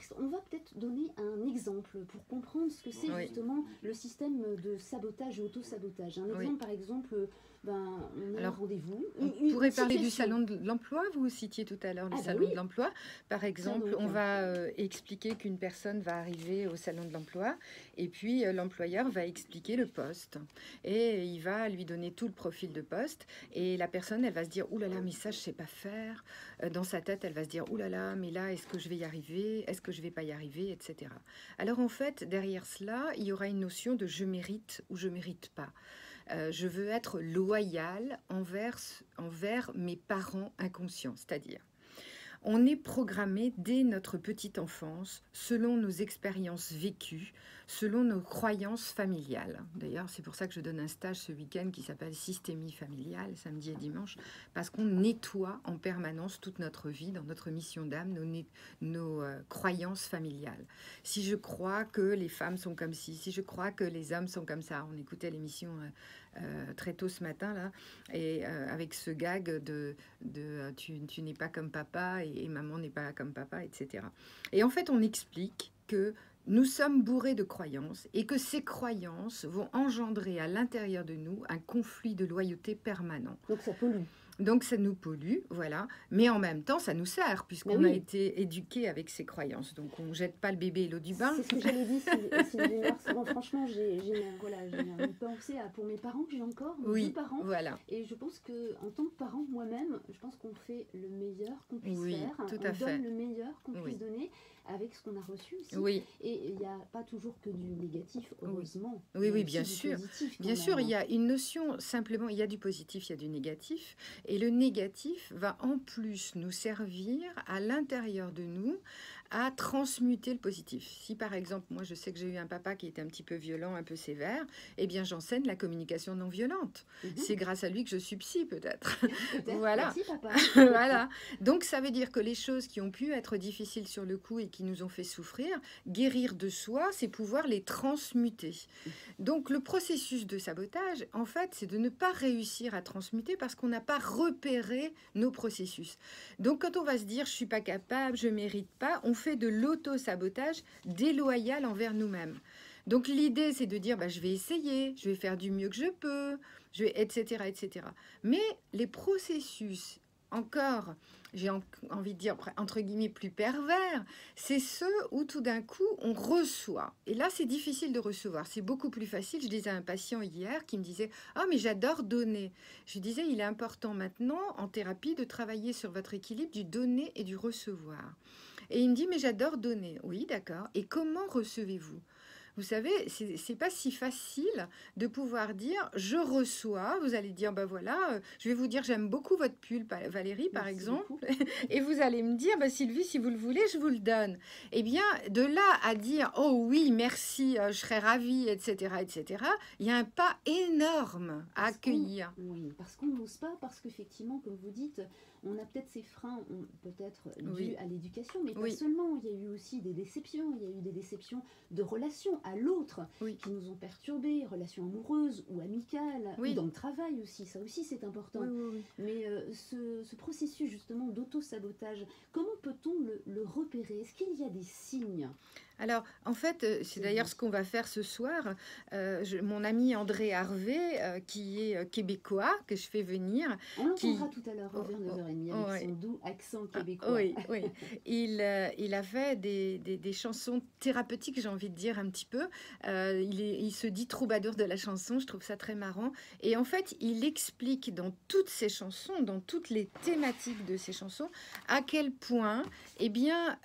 contexte, on va peut-être donner un exemple pour comprendre ce que c'est justement le système de sabotage et auto-sabotage. Un exemple, par exemple, on a un rendez-vous. On pourrait parler du salon de l'emploi. Vous citiez tout à l'heure le salon de l'emploi. Par exemple, on va expliquer qu'une personne va arriver au salon de l'emploi et puis l'employeur va expliquer le poste. Et il va lui donner tout le profil de poste. Et la personne, elle va se dire « Ouh là là, mais ça, je ne sais pas faire ». Dans sa tête, elle va se dire « Ouh là là, mais là, est-ce que je vais y arriver? Est-ce que je ne vais pas y arriver ?» etc. Alors en fait, derrière cela, il y aura une notion de « je mérite » ou « je ne mérite pas ». Je veux être loyal envers mes parents inconscients, c'est-à-dire on est programmé dès notre petite enfance, selon nos expériences vécues, selon nos croyances familiales. D'ailleurs, c'est pour ça que je donne un stage ce week-end qui s'appelle Systémie familiale, samedi et dimanche, parce qu'on nettoie en permanence toute notre vie, dans notre mission d'âme, nos croyances familiales. Si je crois que les femmes sont comme ci, si je crois que les hommes sont comme ça, on écoutait l'émission très tôt ce matin, là, et avec ce gag de tu n'es pas comme papa et maman n'est pas comme papa, etc. Et en fait, on explique que nous sommes bourrés de croyances et que ces croyances vont engendrer à l'intérieur de nous un conflit de loyauté permanent. Donc ça pollue. Donc ça nous pollue, voilà, mais en même temps ça nous sert puisqu'on a été éduqué avec ces croyances. Donc on ne jette pas le bébé et l'eau du bain. C'est ce que j'avais dit, Sylvie Mars. Bon, franchement, j'ai une pensée pour mes parents que j'ai encore, mes deux parents. Voilà. Et je pense qu'en tant que parent, moi-même, je pense qu'on fait le meilleur qu'on puisse faire. Tout à fait. On donne le meilleur qu'on puisse donner avec ce qu'on a reçu aussi. Et il n'y a pas toujours que du négatif, heureusement. Oui, bien sûr. Bien sûr, il y a une notion, simplement, il y a du positif, il y a du négatif. Et le négatif va en plus nous servir à l'intérieur de nous à transmuter le positif. Si par exemple, moi je sais que j'ai eu un papa qui était un petit peu violent, un peu sévère, eh bien j'enseigne la communication non violente. C'est grâce à lui que je suis psy peut-être. Voilà. Merci, papa. Voilà. Donc ça veut dire que les choses qui ont pu être difficiles sur le coup et qui nous ont fait souffrir, guérir de soi, c'est pouvoir les transmuter. Donc le processus de sabotage, en fait, c'est de ne pas réussir à transmuter parce qu'on n'a pas repéré nos processus. Donc quand on va se dire je suis pas capable, je mérite pas, on fait de l'auto-sabotage déloyal envers nous-mêmes. Donc l'idée c'est de dire je vais essayer, je vais faire du mieux que je peux, etc., etc. Mais les processus encore, j'ai envie de dire entre guillemets plus pervers, c'est ceux où tout d'un coup on reçoit. Et là c'est difficile de recevoir, c'est beaucoup plus facile. Je disais à un patient hier qui me disait « Ah mais j'adore donner ». Je disais « Il est important maintenant en thérapie de travailler sur votre équilibre du donner et du recevoir ». Et il me dit « Mais j'adore donner ». Oui, d'accord. Et comment recevez-vous ? Vous savez, c'est pas si facile de pouvoir dire je reçois. Vous allez dire voilà, je vais vous dire j'aime beaucoup votre pull, Valérie, par exemple, et vous allez me dire Sylvie, si vous le voulez, je vous le donne. Eh bien, de là à dire oh oui, merci, je serais ravie, etc., etc. Il y a un pas énorme à accueillir. Oui, parce qu'on n'ose pas, parce qu'effectivement, comme vous dites, on a peut-être ces freins, peut-être dus à l'éducation, mais pas seulement. Il y a eu aussi des déceptions. Il y a eu des déceptions de relations à l'autre qui nous ont perturbés, relations amoureuses ou amicales, ou dans le travail aussi. Ça aussi, c'est important. Mais ce processus justement d'auto-sabotage, comment peut-on le repérer? Est-ce qu'il y a des signes? Alors, en fait, c'est d'ailleurs ce qu'on va faire ce soir. Mon ami André Harvey, qui est québécois, que je fais venir. On l'entendra tout à l'heure vers 9h30 avec son doux accent québécois. Oui. Il a fait des chansons thérapeutiques, j'ai envie de dire un petit peu. Il se dit troubadour de la chanson, je trouve ça très marrant. Et en fait, il explique dans toutes ses chansons, dans toutes les thématiques de ses chansons, à quel point, eh bien...